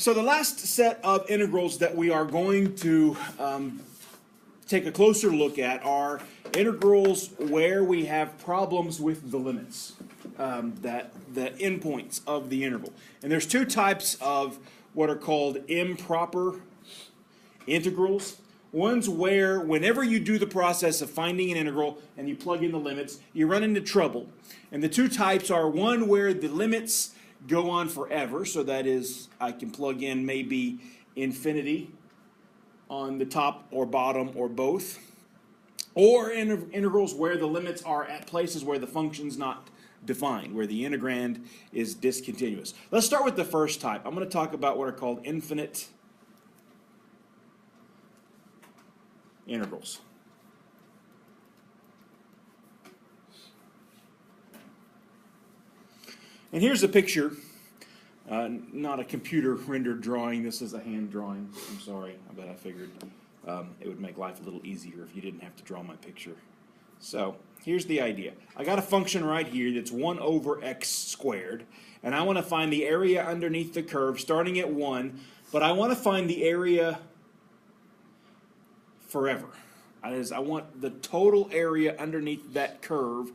So the last set of integrals that we are going to take a closer look at are integrals where we have problems with the limits, the endpoints of the interval. And there's two types of what are called improper integrals. One's where whenever you do the process of finding an integral and you plug in the limits, you run into trouble. And the two types are one where the limits go on forever, so that is, I can plug in maybe infinity on the top or bottom or both, or integrals where the limits are at places where the function's not defined, where the integrand is discontinuous. Let's start with the first type. I'm going to talk about what are called infinite integrals. And here's a picture, not a computer rendered drawing, this is a hand drawing. I'm sorry, but I figured it would make life a little easier if you didn't have to draw my picture. So here's the idea. I got a function right here that's 1 over x squared, and I want to find the area underneath the curve starting at 1, but I want to find the area forever. That is, I want the total area underneath that curve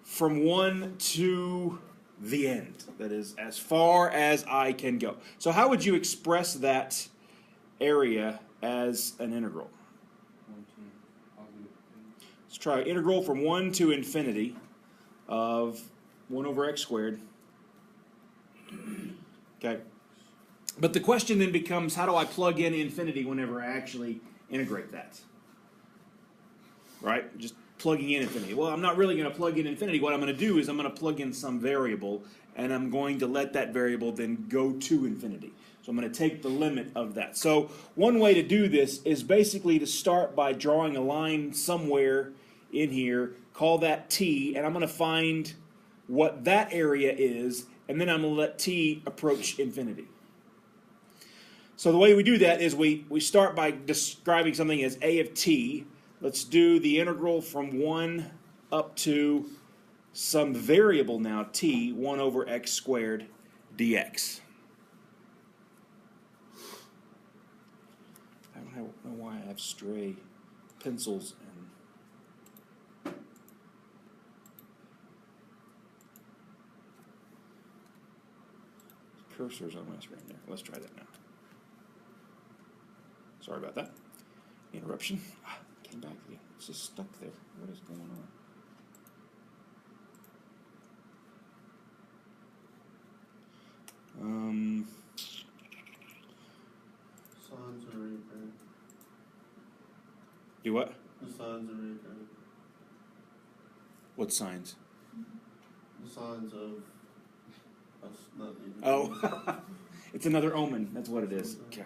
from 1 to the end. That is, as far as I can go. So how would you express that area as an integral? Let's try integral from 1 to infinity of 1 over x squared. Okay. But the question then becomes, how do I plug in infinity whenever I actually integrate that? Right? Just plugging in infinity. Well, I'm not really going to plug in infinity. What I'm going to do is I'm going to plug in some variable, and I'm going to let that variable then go to infinity. So I'm going to take the limit of that. So one way to do this is basically to start by drawing a line somewhere in here, call that t, and I'm going to find what that area is, and then I'm going to let t approach infinity. So the way we do that is we start by describing something as a of t. Let's do the integral from 1 up to some variable now, t, 1 over x squared dx. I don't know why I have stray pencils and cursors on my screen there. Let's try that now. Sorry about that. Interruption. Came back again. It's just stuck there. What is going on? Signs are incorrect. Do what? The signs are incorrect. What signs? The signs of us not needing. Oh, it's another omen. That's what it is. Okay.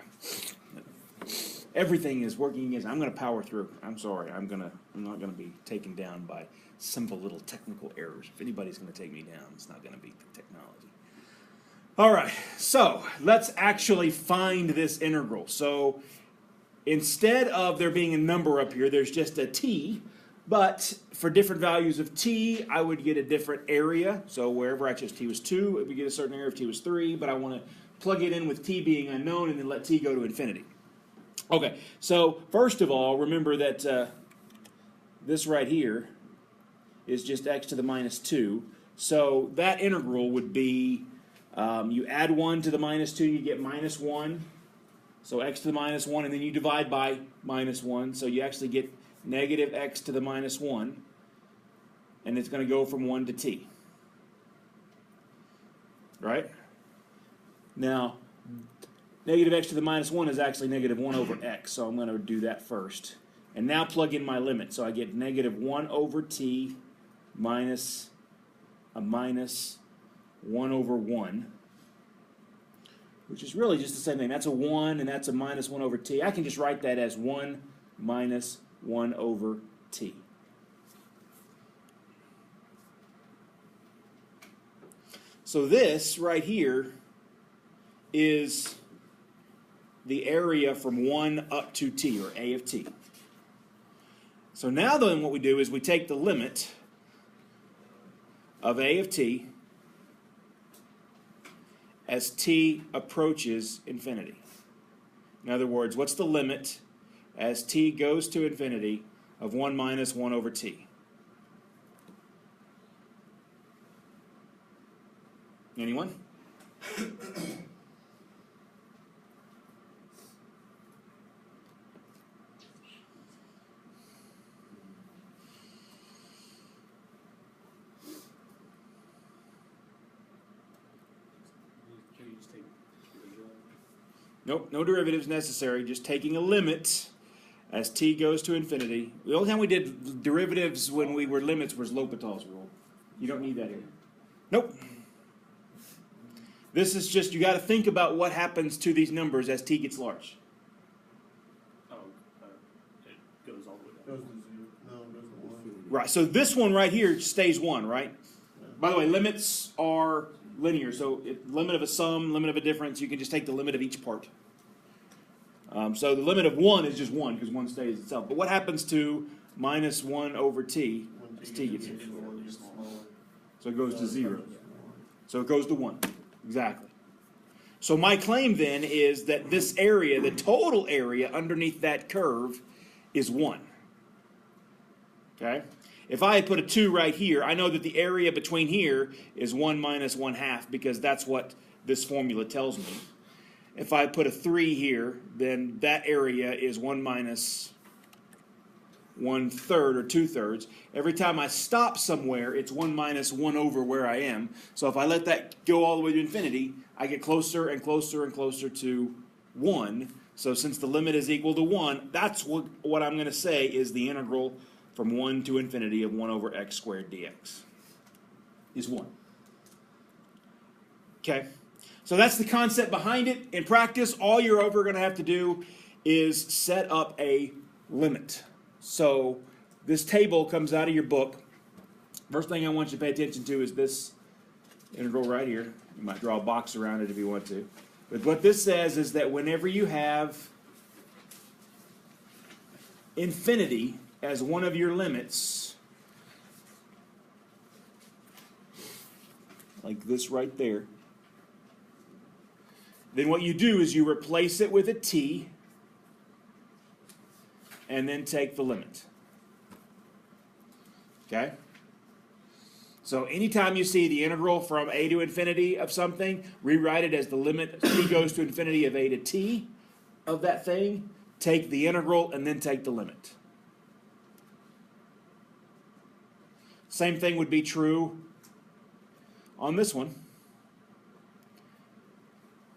Everything is working against. I'm going to power through. I'm sorry. I'm not going to be taken down by simple little technical errors. If anybody's going to take me down, it's not going to be the technology. All right. So let's actually find this integral. So instead of there being a number up here, there's just a t. But for different values of t, I would get a different area. So wherever I chose t was 2, it would get a certain area if t was 3. But I want to plug it in with t being unknown and then let t go to infinity. Okay, so first of all, remember that this right here is just x to the minus 2. So that integral would be, you add 1 to the minus 2, you get minus 1. So x to the minus 1, and then you divide by minus 1. So you actually get negative x to the minus 1. And it's going to go from 1 to t. Right? Now, negative x to the minus 1 is actually negative 1 over x, so I'm going to do that first. And now plug in my limit. So I get negative 1 over t minus a minus 1 over 1, which is really just the same thing. That's a 1, and that's a minus 1 over t. I can just write that as 1 minus 1 over t. So this right here is the area from 1 up to t, or a of t. So now then what we do is we take the limit of a of t, as t approaches infinity. In other words, what's the limit as t goes to infinity of 1 minus 1 over t? Anyone? Nope, no derivatives necessary, just taking a limit as t goes to infinity. The only time we did derivatives when we were limits was L'Hopital's rule. You don't need that here. Nope. This is just, you got to think about what happens to these numbers as t gets large. Oh, it goes all the way Goes down. to 0. No, it goes to 1. Right, so this one right here stays 1, right? Yeah. By the way, limits are linear, so limit of a sum, limit of a difference, you can just take the limit of each part. So the limit of 1 is just 1, because 1 stays itself. But what happens to minus 1 over t When as t gets gets here? smaller, it gets smaller. So it goes to 0. Smaller. So it goes to 1. Exactly. So my claim then is that this area, the total area underneath that curve, is 1. Okay? If I had put a 2 right here, I know that the area between here is 1 minus 1/2, because that's what this formula tells me. If I put a 3 here, then that area is 1 minus 1/3 or 2/3. Every time I stop somewhere, it's 1 minus 1 over where I am. So if I let that go all the way to infinity, I get closer and closer and closer to 1. So since the limit is equal to 1, that's what I'm going to say is the integral from 1 to infinity of 1 over x squared dx is 1. Okay? So that's the concept behind it. In practice, all you're ever going to have to do is set up a limit. So this table comes out of your book. First thing I want you to pay attention to is this integral right here. You might draw a box around it if you want to. But what this says is that whenever you have infinity as one of your limits, like this right there, then what you do is you replace it with a t and then take the limit. Okay? So anytime you see the integral from a to infinity of something, rewrite it as the limit t goes to infinity of a to t of that thing, take the integral and then take the limit. Same thing would be true on this one.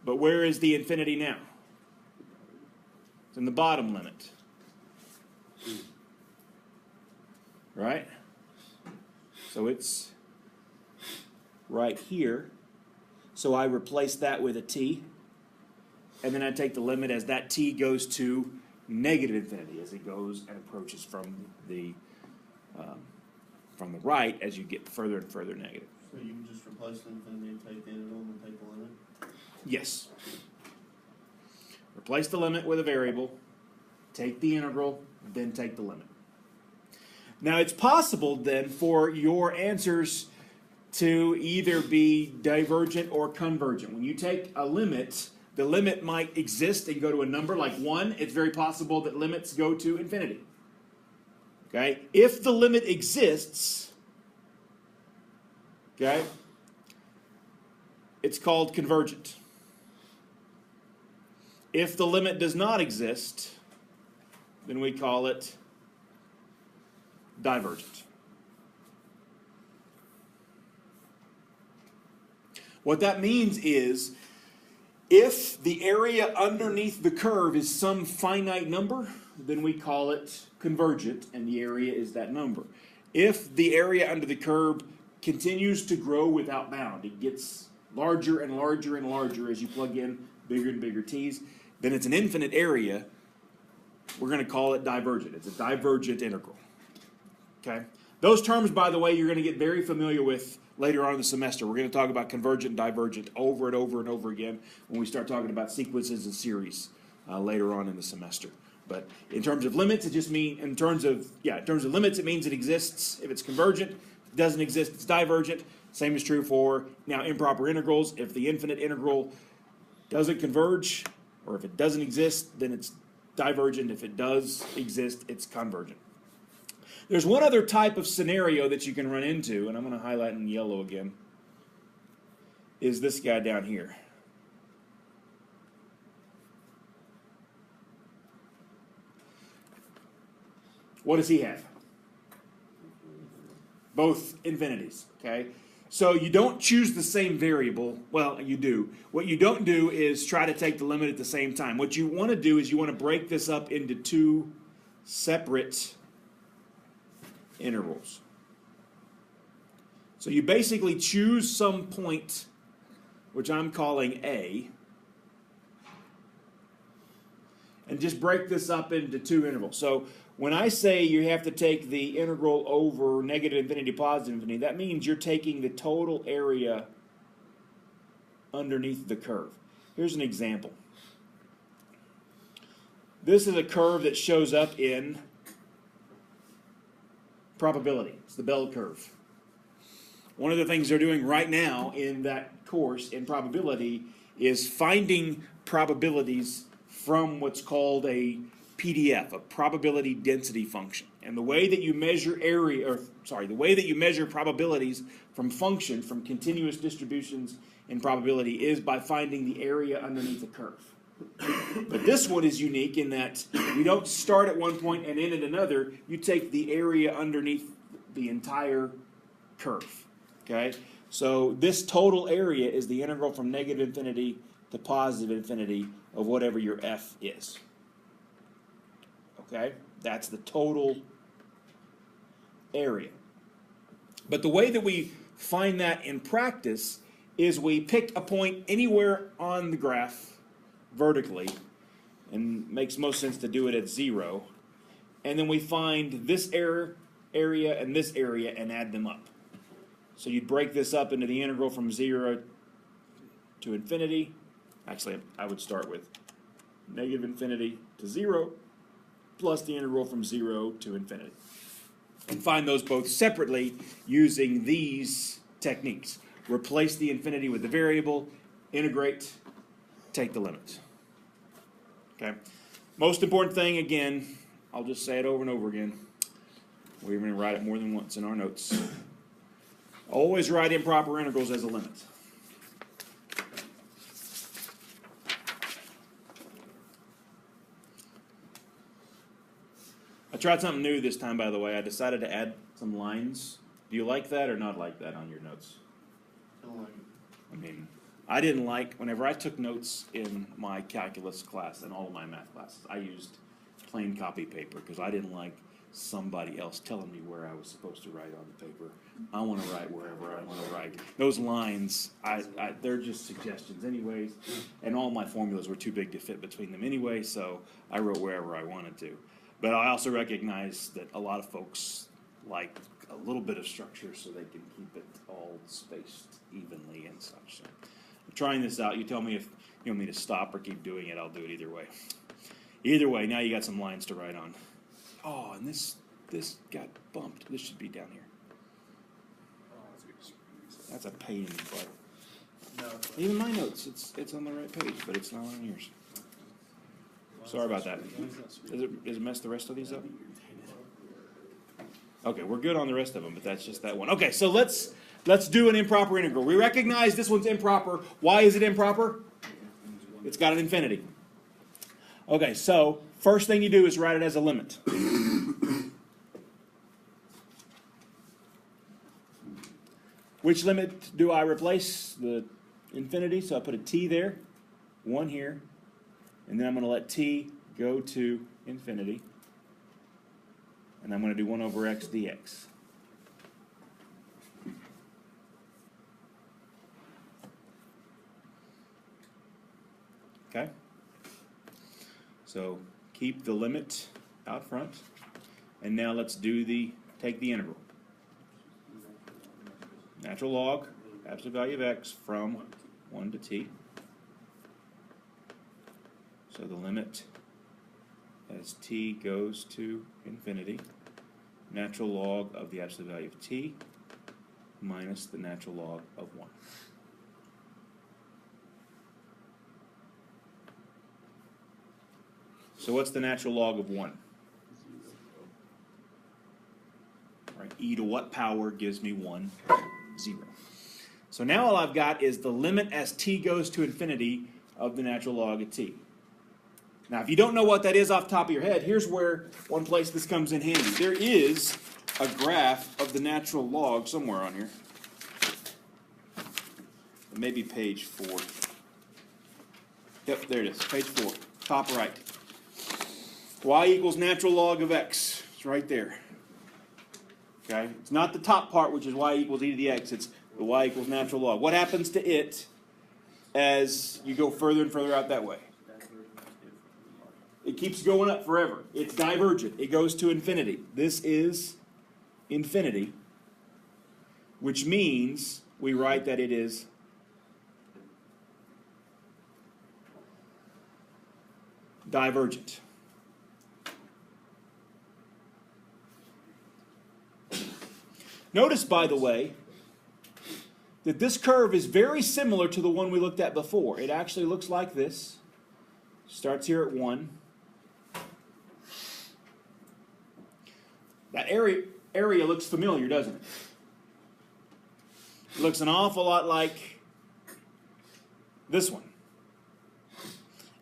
But where is the infinity now? It's in the bottom limit. Right? So it's right here. So I replace that with a t. And then I take the limit as that t goes to negative infinity as it goes and approaches from the right as you get further and further negative. So you can just replace the infinity and take the integral and take the limit? Yes. Replace the limit with a variable, take the integral, then take the limit. Now it's possible then for your answers to either be divergent or convergent. When you take a limit, the limit might exist and go to a number like 1. It's very possible that limits go to infinity. Okay? If the limit exists, okay, it's called convergent. If the limit does not exist, then we call it divergent. What that means is, if the area underneath the curve is some finite number, then we call it convergent, and the area is that number. If the area under the curve continues to grow without bound, it gets larger and larger and larger as you plug in bigger and bigger t's, then it's an infinite area. We're going to call it divergent. It's a divergent integral. Okay? Those terms, by the way, you're going to get very familiar with later on in the semester. We're going to talk about convergent and divergent over and over and over again when we start talking about sequences and series later on in the semester. But in terms of limits, it just means, in terms of limits, it means it exists. If it's convergent, if it doesn't exist, it's divergent. Same is true for, now, improper integrals. If the infinite integral doesn't converge, or if it doesn't exist, then it's divergent. If it does exist, it's convergent. There's one other type of scenario that you can run into, and I'm going to highlight in yellow again, is this guy down here. What does he have? Both infinities, okay? So you don't choose the same variable. Well, you do. What you don't do is try to take the limit at the same time. What you want to do is you want to break this up into two separate intervals. So you basically choose some point, which I'm calling A, and just break this up into two intervals. So when I say you have to take the integral over negative infinity, positive infinity, that means you're taking the total area underneath the curve. Here's an example. This is a curve that shows up in probability. It's the bell curve. One of the things they're doing right now in that course in probability is finding probabilities from what's called a PDF, a probability density function. And the way that you measure the way that you measure probabilities from continuous distributions in probability is by finding the area underneath the curve. But this one is unique in that you don't start at one point and end at another. You take the area underneath the entire curve. Okay? So this total area is the integral from negative infinity to positive infinity of whatever your f is. Okay? That's the total area. But the way that we find that in practice is we pick a point anywhere on the graph vertically, and makes most sense to do it at 0, and then we find this area and this area and add them up. So you'd break this up into the integral from 0 to infinity. Actually, I would start with negative infinity to 0 plus the integral from 0 to infinity. And find those both separately using these techniques. Replace the infinity with the variable, integrate, take the limit. Okay? Most important thing, again, I'll just say it over and over again. We're going to write it more than once in our notes. Always write improper integrals as a limit. I tried something new this time, by the way. I decided to add some lines. Do you like that or not like that on your notes? I don't like it. I mean, I didn't like, whenever I took notes in my calculus class and all of my math classes, I used plain copy paper because I didn't like somebody else telling me where I was supposed to write on the paper. I want to write wherever I want to write. Those lines, they're just suggestions anyways, and all my formulas were too big to fit between them anyway, so I wrote wherever I wanted to. But I also recognize that a lot of folks like a little bit of structure so they can keep it all spaced evenly and such. So I'm trying this out. You tell me if you want me to stop or keep doing it. I'll do it either way. Either way, now you got some lines to write on. Oh, and this got bumped. This should be down here. That's a pain in the butt. No, Even my notes, it's on the right page, but it's not on yours. Sorry about that. Does it mess the rest of these up? Okay, we're good on the rest of them, but that's just that one. Okay, so let's do an improper integral. We recognize this one's improper. Why is it improper? It's got an infinity. Okay, so first thing you do is write it as a limit. Which limit do I replace? The infinity, so I put a t there, 1 here, and then I'm going to let t go to infinity, and I'm going to do 1 over x dx. Okay? So keep the limit out front, and now let's take the integral. Natural log, absolute value of x from 1 to t. So the limit as t goes to infinity, natural log of the absolute value of t minus the natural log of 1. So what's the natural log of 1? Right, e to what power gives me 1? 0. So now all I've got is the limit as t goes to infinity of the natural log of t. Now, if you don't know what that is off the top of your head, here's where one place this comes in handy. There is a graph of the natural log somewhere on here. Maybe page 4. Yep, there it is, page 4, top right. Y equals natural log of x. It's right there. Okay? It's not the top part, which is y equals e to the x. It's the y equals natural log. What happens to it as you go further and further out that way? It keeps going up forever. It's divergent. It goes to infinity. This is infinity, which means we write that it is divergent. Notice, by the way, that this curve is very similar to the one we looked at before. It actually looks like this. Starts here at 1. That area looks familiar, doesn't it? It looks an awful lot like this one.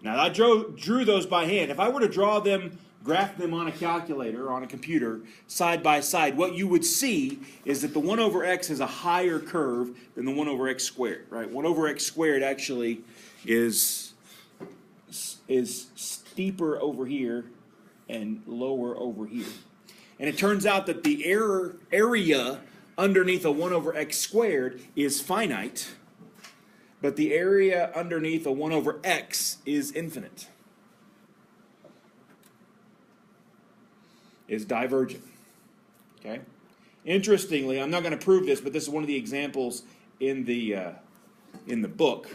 Now, I drew those by hand. If I were to draw them, graph them on a calculator or on a computer side by side, what you would see is that the 1 over x has a higher curve than the 1 over x squared, right? 1 over x squared actually is steeper over here and lower over here. And it turns out that the area underneath a 1 over x squared is finite, but the area underneath a 1 over x is infinite. Is divergent. Okay? Interestingly, I'm not going to prove this, but this is one of the examples in the book.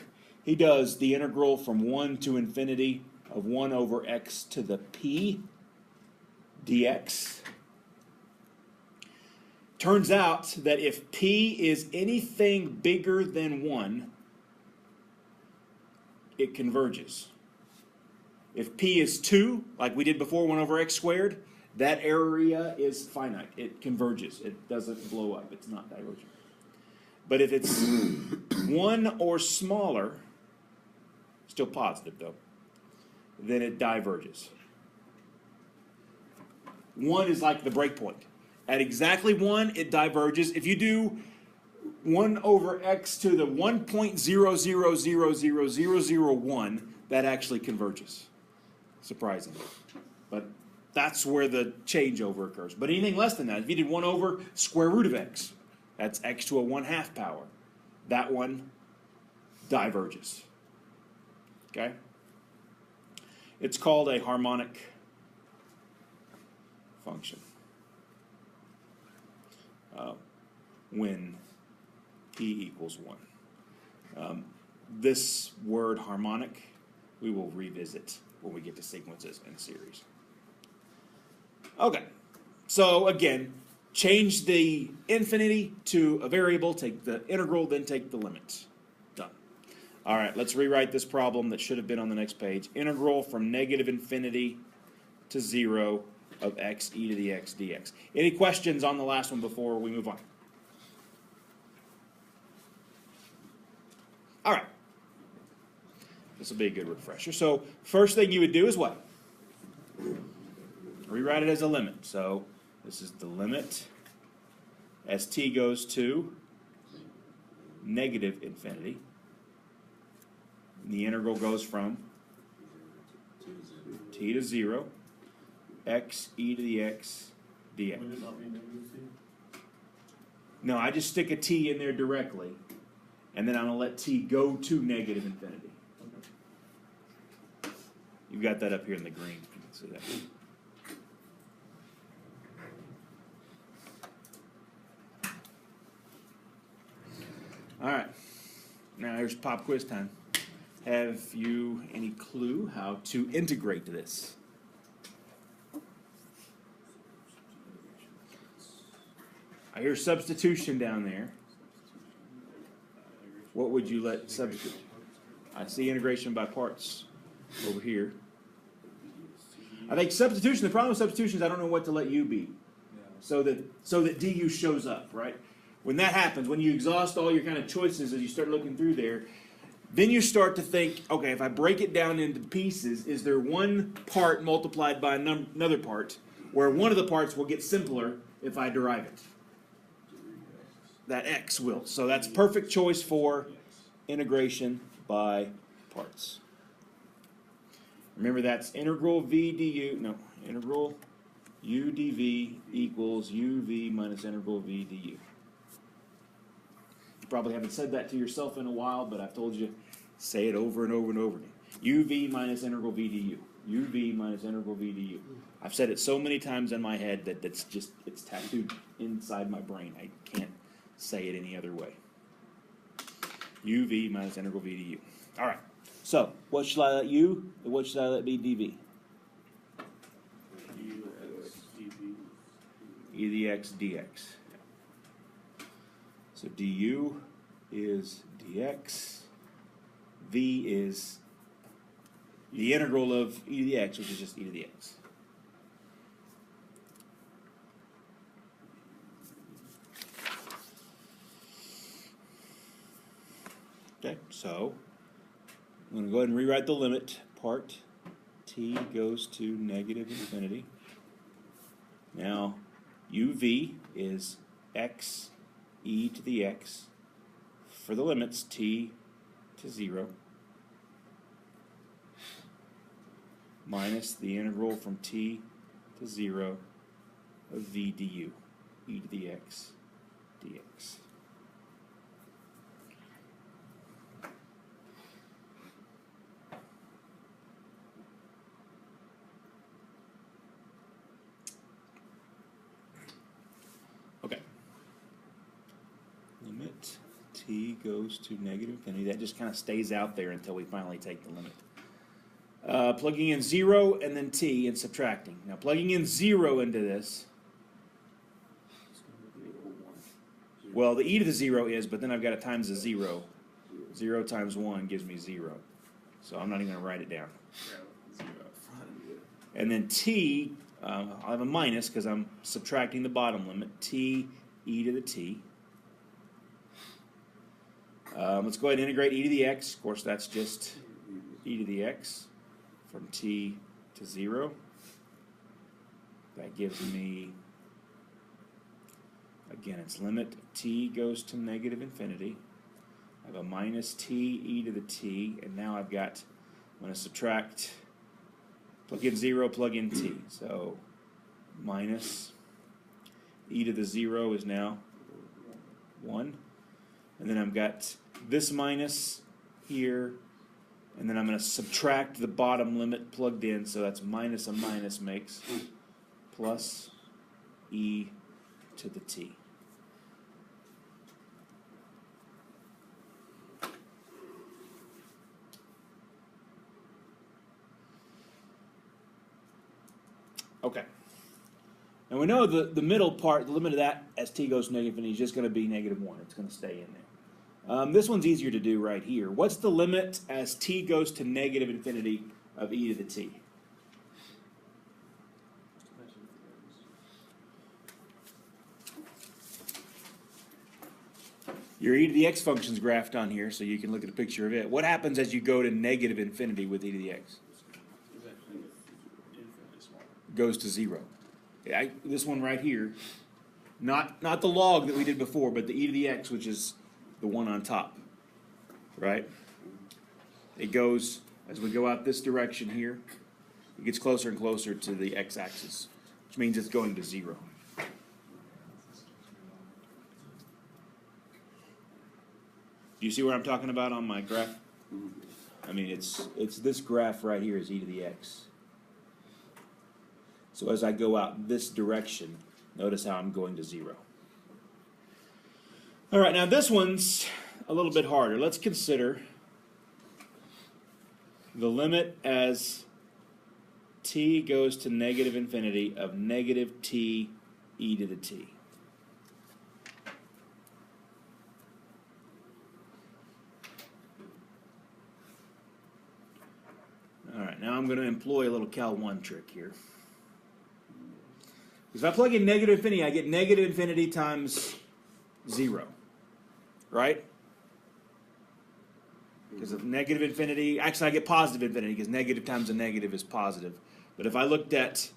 He does the integral from 1 to infinity of 1 over x to the p dx. Turns out that if p is anything bigger than 1, it converges. If p is 2, like we did before, 1 over x squared, that area is finite. It converges. It doesn't blow up. It's not divergent. But if it's 1 or smaller, still positive though, then it diverges. 1 is like the breakpoint. At exactly 1, it diverges. If you do 1 over x to the 1.0000001, that actually converges. Surprisingly. But that's where the changeover occurs. But anything less than that, if you did 1 over square root of x, that's x to a 1/2 power. That one diverges. Okay? It's called a harmonic function. When p equals 1. This word harmonic, we will revisit when we get to sequences and series. Okay, so again, change the infinity to a variable, take the integral, then take the limit. Done. All right, let's rewrite this problem that should have been on the next page. Integral from negative infinity to 0 of x e to the x dx. Any questions on the last one before we move on? All right. This will be a good refresher. So first thing you would do is what? Rewrite it as a limit. So this is the limit as t goes to negative infinity. The integral goes from t to 0, x e to the x dx. Would it not be negative t? No, I just stick a t in there directly, and then I'm going to let t go to negative infinity. Okay. You've got that up here in the green. You can see that. All right. Now here's pop quiz time. Have you any clue how to integrate this? I hear substitution down there. what would you let substitute? I see integration by parts over here. I think substitution, the problem with substitution is I don't know what to let u be. So that du shows up, right? When that happens, when you exhaust all your kind of choices as you start looking through there, then you start to think, okay, if I break it down into pieces, is there one part multiplied by another part where one of the parts will get simpler if I derive it? That x will. So that's perfect choice for integration by parts. Remember, that's integral v du, no, integral u dv equals uv minus integral v du. You probably haven't said that to yourself in a while, but I've told you, say it over and over and over again. uv minus integral v du. uv minus integral v du. I've said it so many times in my head that it's tattooed inside my brain. I can't say it any other way. uv minus integral v du. All right. So, what should I let u, and what should I let be dv? E to the x dx. So du is dx. V is the integral of e to the x, which is just e to the x. Okay, so I'm going to go ahead and rewrite the limit. Part t goes to negative infinity. Now, uv is x e to the x for the limits t to 0 minus the integral from t to 0 of v du, e to the x dx. Okay. Limit t goes to negative infinity. That just kind of stays out there until we finally take the limit. Plugging in 0 and then t and subtracting. Now plugging in 0 into this, well, the e to the 0 is, but then I've got to times the 0. 0 times 1 gives me 0. So I'm not even going to write it down. And then t, I'll have a minus because I'm subtracting the bottom limit. T e to the t. Let's go ahead and integrate e to the x. Of course, that's just e to the x from t to 0. That gives me, again, its limit t goes to negative infinity. I have a minus t e to the t, and now I've got, I'm going to subtract, plug in 0, plug in t. So minus e to the 0 is now 1. And then I've got this minus here, and then I'm going to subtract the bottom limit plugged in, so that's minus a minus makes plus e to the t. Okay. And we know the middle part, the limit of that as t goes to negative infinity is just going to be negative 1. It's going to stay in there. This one's easier to do right here. What's the limit as t goes to negative infinity of e to the t? Your e to the x function's graphed on here, so you can look at a picture of it. What happens as you go to negative infinity with e to the x? It goes to 0. This one right here, not the log that we did before, but the e to the x, which is the one on top, right? It goes, as we go out this direction here, it gets closer and closer to the x-axis, which means it's going to 0. Do you see what I'm talking about on my graph? I mean, it's this graph right here is e to the x. So as I go out this direction, notice how I'm going to 0. All right, now this one's a little bit harder. Let's consider the limit as t goes to negative infinity of negative t e to the t. right, now I'm going to employ a little Cal 1 trick here. Because if I plug in negative infinity, I get negative infinity times 0. Right? Because of negative infinity, actually I get positive infinity because negative times a negative is positive. But if I looked at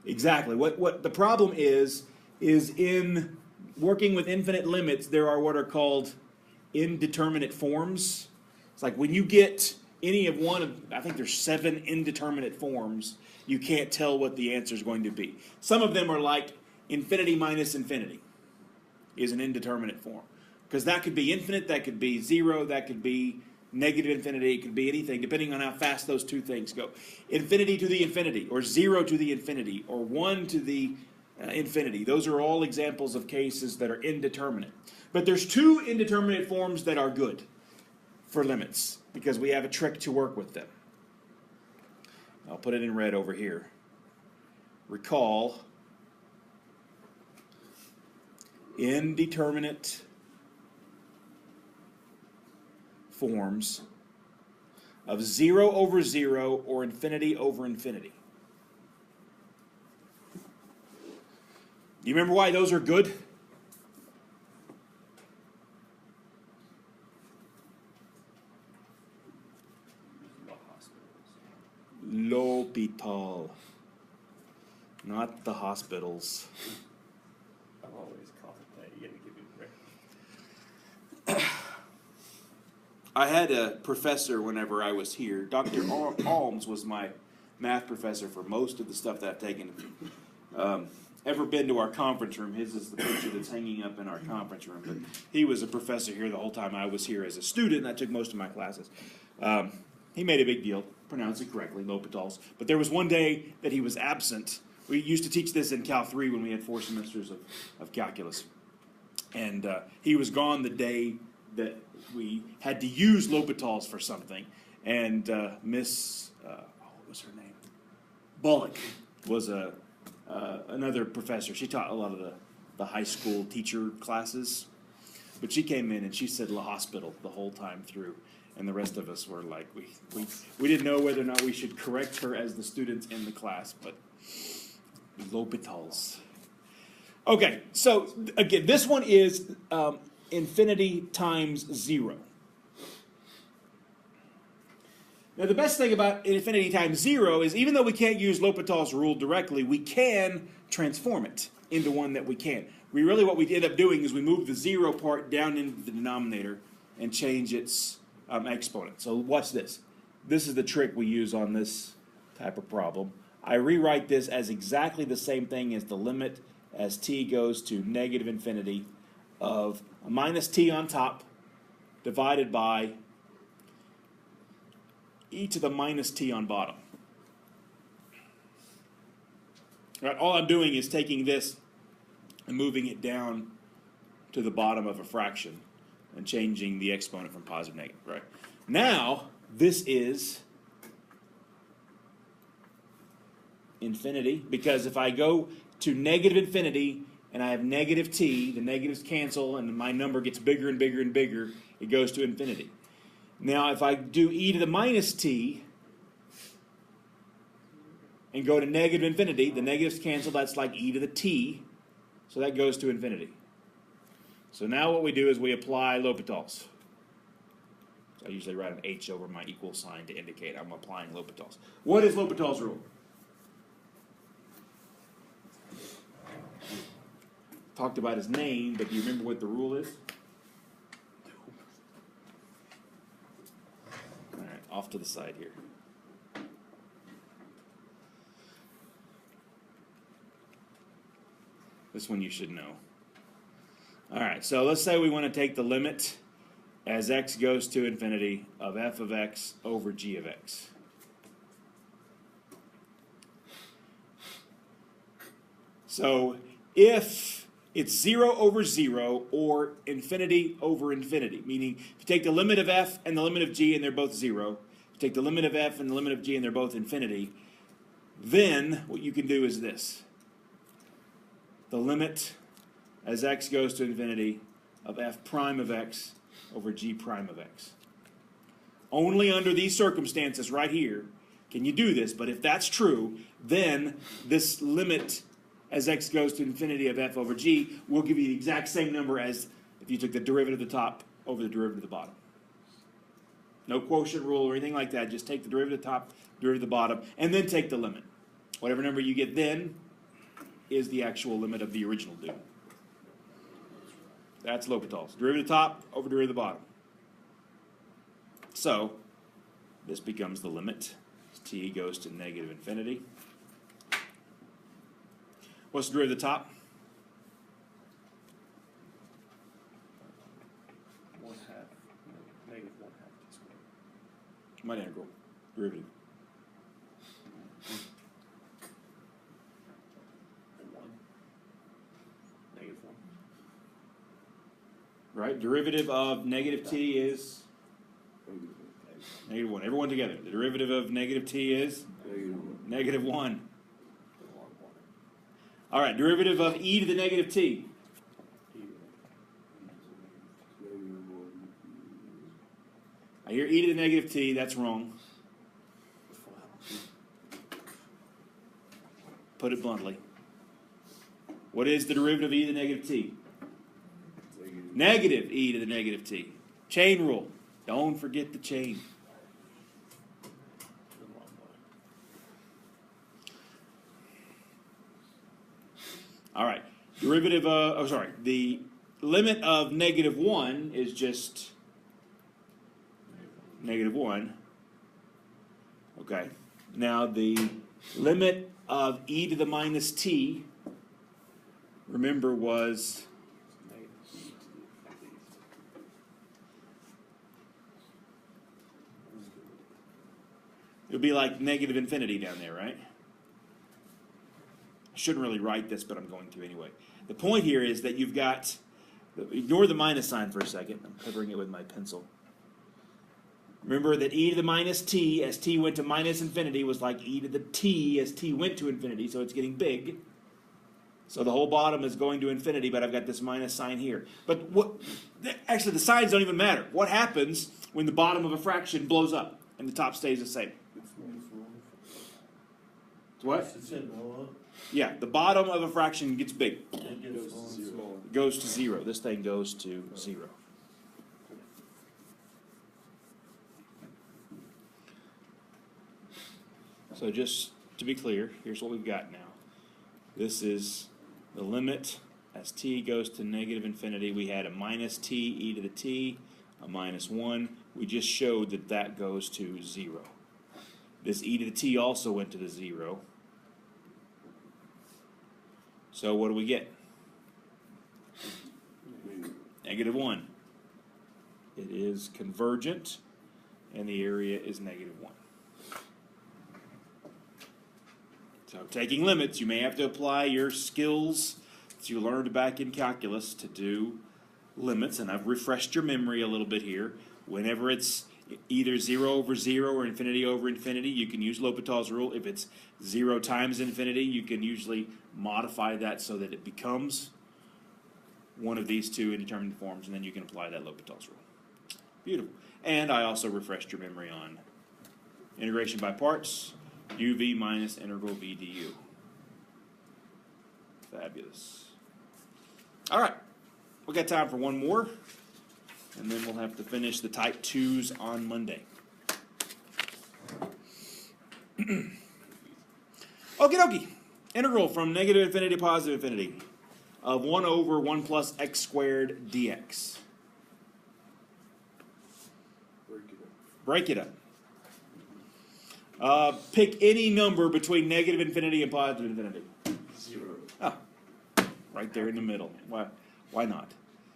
exactly what the problem is in working with infinite limits, there are what are called indeterminate forms. It's like when you get any of one of, I think there's 7 indeterminate forms, you can't tell what the answer is going to be. Some of them are like infinity minus infinity is an indeterminate form. Because that could be infinite, that could be 0, that could be negative infinity, it could be anything, depending on how fast those two things go. Infinity to the infinity, or 0 to the infinity, or 1 to the infinity. Those are all examples of cases that are indeterminate. But there's 2 indeterminate forms that are good for limits, because we have a trick to work with them. I'll put it in red over here. Recall indeterminate forms of 0 over 0 or infinity over infinity. Do you remember why those are good? L'hôpital, not the hospitals. I've always called it that. You gotta give me a break. I had a professor whenever I was here. Dr. Alms was my math professor for most of the stuff that I've taken. Ever been to our conference room? His is the picture that's hanging up in our conference room. But he was a professor here the whole time I was here as a student, and I took most of my classes. He made a big deal, pronounced it correctly, L'Hôpitals. But there was one day that he was absent. We used to teach this in Cal 3 when we had 4 semesters of calculus. And he was gone the day that we had to use L'Hôpitals for something. And Miss, what was her name? Bullock was another professor. She taught a lot of the high school teacher classes. But she came in and she said La Hospital the whole time through. And the rest of us were like, we didn't know whether or not we should correct her as the students in the class, but L'Hôpitals. Okay, so again, this one is infinity times 0. Now the best thing about infinity times 0 is even though we can't use L'Hôpital's rule directly, we can transform it into one that we can. What we end up doing is we move the 0 part down into the denominator and change its exponent. So watch this. This is the trick we use on this type of problem. I rewrite this as exactly the same thing as the limit as t goes to negative infinity of a minus t on top divided by e to the minus t on bottom. Right, all I'm doing is taking this and moving it down to the bottom of a fraction and changing the exponent from positive to negative, right? Now, this is infinity, because if I go to negative infinity and I have negative t, the negatives cancel and my number gets bigger and bigger and bigger, it goes to infinity. Now, if I do e to the minus t and go to negative infinity, the negatives cancel, that's like e to the t, so that goes to infinity. So now what we do is we apply L'Hôpitals. So I usually write an H over my equal sign to indicate I'm applying L'Hôpitals. What is L'Hôpitals' rule? Talked about his name, but do you remember what the rule is? All right, off to the side here. This one you should know. All right, so let's say we want to take the limit as x goes to infinity of f of x over g of x. So if it's 0 over 0 or infinity over infinity, meaning if you take the limit of f and the limit of g and they're both 0, you take the limit of f and the limit of g and they're both infinity, then what you can do is this. The limit as x goes to infinity of f prime of x over g prime of x. Only under these circumstances right here can you do this. But if that's true, then this limit as x goes to infinity of f over g will give you the exact same number as if you took the derivative of the top over the derivative of the bottom. No quotient rule or anything like that. Just take the derivative of the top, derivative of the bottom, and then take the limit. Whatever number you get then is the actual limit of the original dude. That's L'Hopital's. Derivative of the top over derivative of the bottom. So, this becomes the limit as t goes to negative infinity. What's the derivative of the top? 1/2, negative 1/2 t squared. Might integral. Derivative. And 1. Negative 1. Right? Derivative of negative t is negative 1. Everyone together. The derivative of negative t is negative 1. All right, derivative of e to the negative t. I hear e to the negative t. That's wrong. Put it bluntly. What is the derivative of e to the negative t? Negative e to the negative t. Chain rule. Don't forget the chain. All right. Derivative of, the limit of negative 1 is just negative 1. Okay. Now the limit of e to the minus t, remember, was it would be like negative infinity down there, right? I shouldn't really write this, but I'm going to anyway. The point here is that you've got, ignore the minus sign for a second. I'm covering it with my pencil. Remember that e to the minus t as t went to minus infinity was like e to the t as t went to infinity, so it's getting big. So the whole bottom is going to infinity, but I've got this minus sign here. But actually, the signs don't even matter. What happens when the bottom of a fraction blows up and the top stays the same? What? It said blow up. Yeah, the bottom of a fraction gets big. It gets small. It goes to 0. This thing goes to 0. So just to be clear, here's what we've got now. This is the limit as t goes to negative infinity. We had a minus t, e to the t, a minus 1. We just showed that that goes to 0. This e to the t also went to the 0. So what do we get? Negative 1. It is convergent, and the area is negative 1. So taking limits, you may have to apply your skills that you learned back in calculus to do limits, and I've refreshed your memory a little bit here. Whenever it's either 0 over 0 or infinity over infinity, you can use L'Hopital's rule. If it's 0 times infinity, you can usually modify that so that it becomes one of these two indeterminate forms, and then you can apply that L'Hopital's rule. Beautiful. And I also refreshed your memory on integration by parts, uv minus integral v du. Fabulous. All right. We got time for one more, and then we'll have to finish the type 2s on Monday. Okie dokie. Integral from negative infinity to positive infinity of 1 over 1 plus x squared dx. Break it up. Pick any number between negative infinity and positive infinity. 0. Oh, right there in the middle. Why not?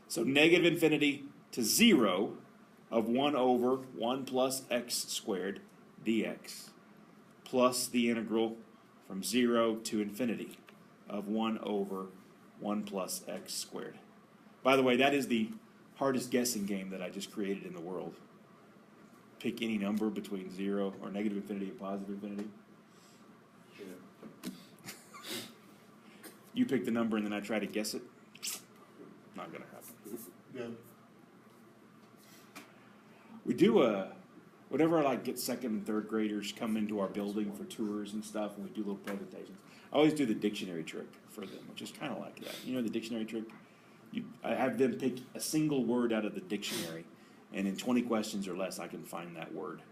So negative infinity to 0 of 1 over 1 plus x squared dx plus the integral from 0 to infinity of 1 over 1 plus x squared. By the way, that is the hardest guessing game that I just created in the world. Pick any number between 0 or negative infinity and positive infinity. Yeah. You pick the number and then I try to guess it. Not going to happen. Yeah. We do whenever I like get second and third graders come into our building for tours and stuff, and we do little presentations, I always do the dictionary trick for them, which is kind of like that. You know the dictionary trick? I have them pick a single word out of the dictionary, and in 20 questions or less, I can find that word.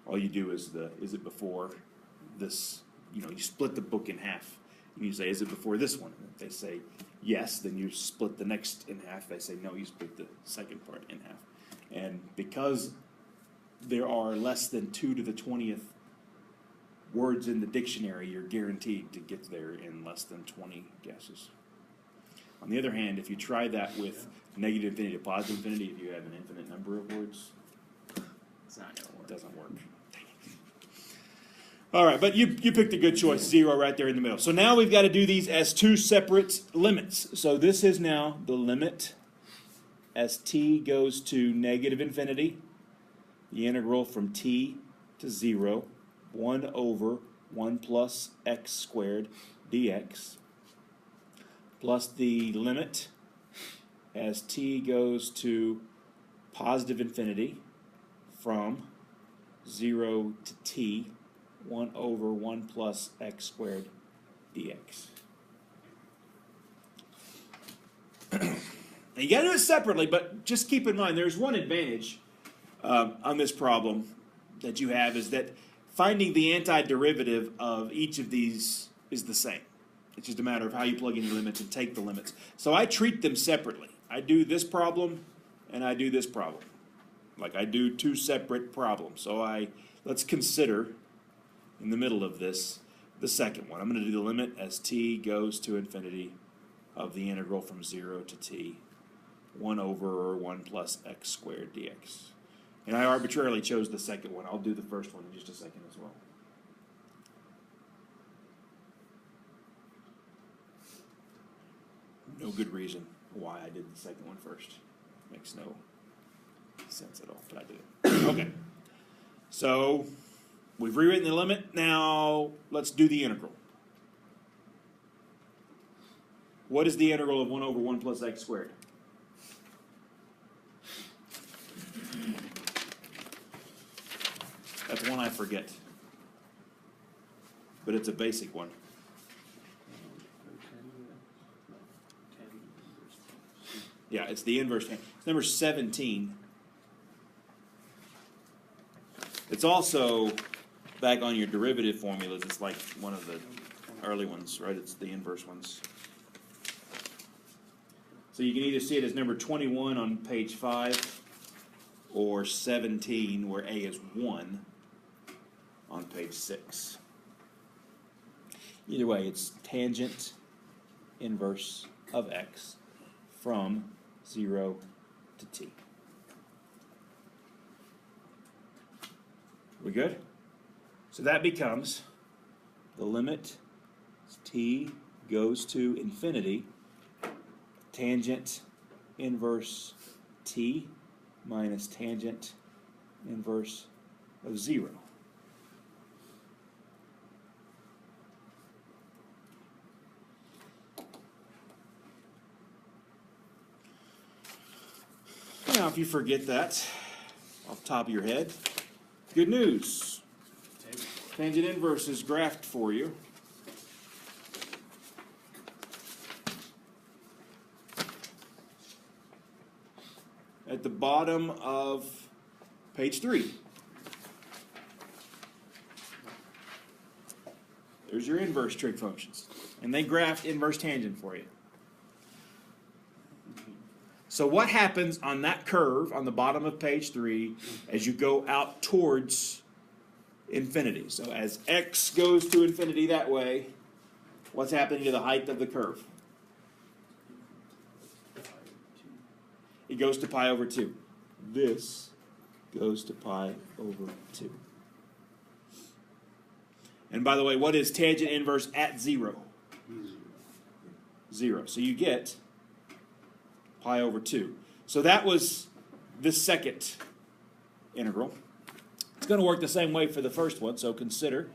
All you do is it before this, you split the book in half. And you say, is it before this one? And if they say yes, then you split the next in half. They say no, you split the second part in half. And because there are less than 2 to the 20th words in the dictionary, you're guaranteed to get there in less than 20 guesses. On the other hand, if you try that with negative infinity to positive infinity, if you have an infinite number of words, It's not going to work. it doesn't work. All right, but you picked a good choice, 0 right there in the middle. So now we've got to do these as two separate limits. So this is now the limit as t goes to negative infinity, the integral from t to 0, 1 over 1 plus x squared dx, plus the limit as t goes to positive infinity from 0 to t, 1 over 1 plus x squared dx. Now you got to do it separately, but just keep in mind there's one advantage on this problem that you have, is that finding the antiderivative of each of these is the same. It's just a matter of how you plug in your limits and take the limits. So I treat them separately. I do this problem and I do this problem. Like I do two separate problems. So let's consider in the middle of this the second one. I'm going to do the limit as t goes to infinity of the integral from 0 to t, 1 over 1 plus x squared dx. And I arbitrarily chose the second one. I'll do the first one in just a second as well. No good reason why I did the second one first. Makes no sense at all, but I did it. Okay. So we've rewritten the limit. Now let's do the integral. What is the integral of 1 over 1 plus x squared? That's one I forget. But it's a basic one. Yeah, it's the inverse. It's number 17. It's also back on your derivative formulas. It's like one of the early ones, right? It's the inverse ones. So you can either see it as number 21 on page 5 or 17, where a is 1, on page 6. Either way, it's tangent inverse of x from 0 to t. We good? So that becomes the limit as t goes to infinity, tangent inverse t minus tangent inverse of 0. Now, if you forget that off the top of your head, good news. Tangent inverse is graphed for you. At the bottom of page 3. There's your inverse trig functions. And they graphed inverse tangent for you. So what happens on that curve on the bottom of page 3 as you go out towards infinity? So as x goes to infinity that way, what's happening to the height of the curve? It goes to pi over 2. This goes to pi over 2. And by the way, what is tangent inverse at 0? 0. So you get pi over 2. So that was the second integral. It's going to work the same way for the first one, so consider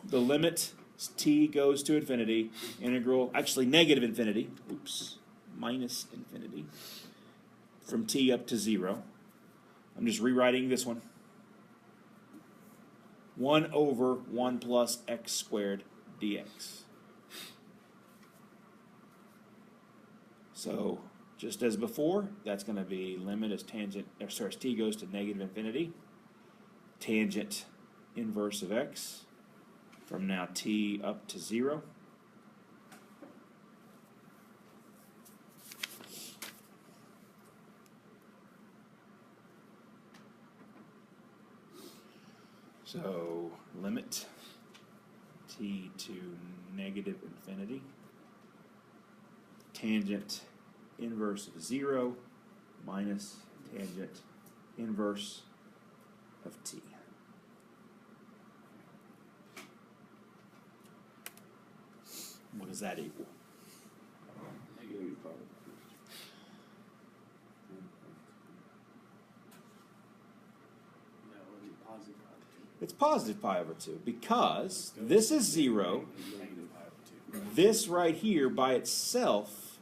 the limit as t goes to infinity, integral, actually negative infinity, minus infinity, from t up to 0, I'm just rewriting this one. 1 over 1 plus x squared dx. So, just as before, that's going to be limit as tangent, or sorry, as t goes to negative infinity, tangent inverse of x, from now t up to 0. So, limit t to negative infinity, tangent inverse of 0 minus tangent inverse of t. What does that equal? Negative pi. No, it'd be positive pi over 2. It's positive pi over 2 because this is 0. Negative pi over 2. This right here by itself,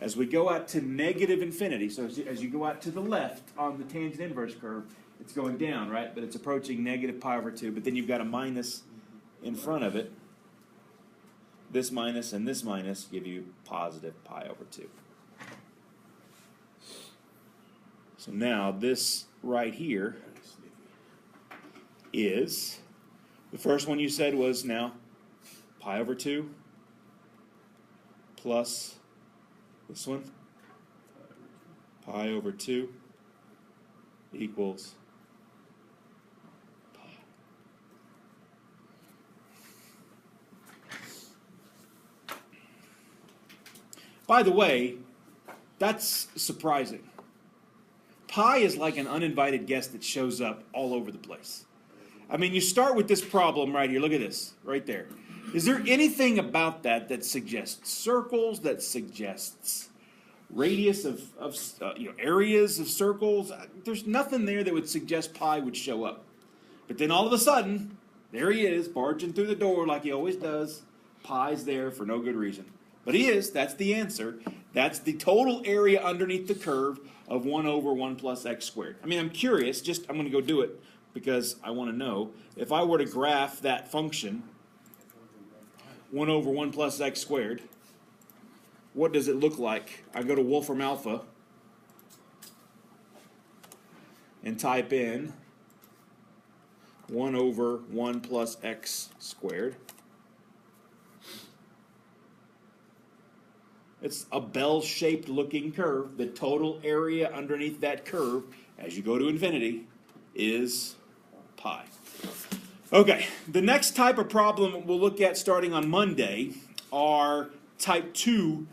as we go out to negative infinity, so as you go out to the left on the tangent inverse curve, it's going down, right? But it's approaching negative pi over 2, but then you've got a minus in front of it. This minus and this minus give you positive pi over 2. So now this right here is, the first one you said was now pi over 2 plus this one, pi over 2 equals pi. By the way, that's surprising. Pi is like an uninvited guest that shows up all over the place. I mean, you start with this problem right here. Look at this, right there. Is there anything about that that suggests circles, that suggests radius of areas of circles? There's nothing there that would suggest pi would show up. But then all of a sudden, there he is, barging through the door like he always does. Pi's there for no good reason. But he is, that's the answer. That's the total area underneath the curve of 1 over 1 plus x squared. I mean, I'm curious, I'm going to go do it because I want to know. If I were to graph that function, 1 over 1 plus x squared, what does it look like? I go to Wolfram Alpha and type in 1 over 1 plus x squared. It's a bell-shaped looking curve. The total area underneath that curve, as you go to infinity, is pi. Okay, the next type of problem we'll look at starting on Monday are type 2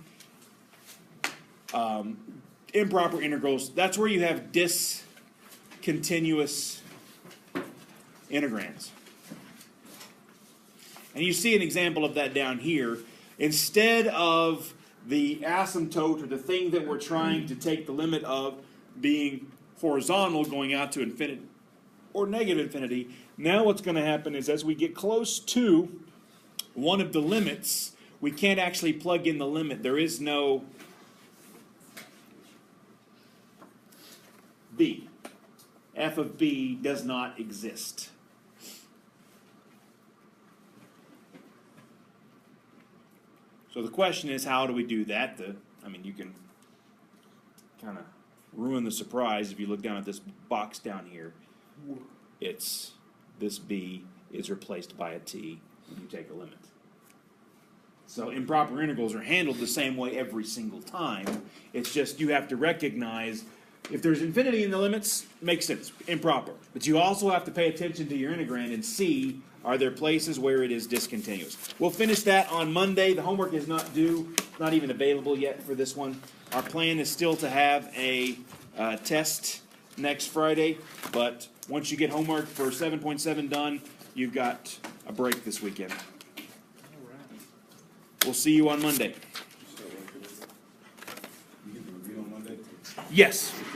improper integrals. That's where you have discontinuous integrands. And you see an example of that down here. Instead of the asymptote, or the thing that we're trying to take the limit of, being horizontal going out to infinity or negative infinity, now what's going to happen is as we get close to one of the limits, we can't actually plug in the limit. There is no b. F of b does not exist. So the question is, how do we do that? You can kind of ruin the surprise if you look down at this box down here. It's this b is replaced by a t when you take a limit. So improper integrals are handled the same way every single time. It's just you have to recognize if there's infinity in the limits, makes sense, improper. But you also have to pay attention to your integrand and see, are there places where it is discontinuous? We'll finish that on Monday. The homework is not due, not even available yet for this one. Our plan is still to have a test next Friday, but once you get homework for 7.7 done, you've got a break this weekend. We'll see you on Monday. You get the review on Monday? Yes. If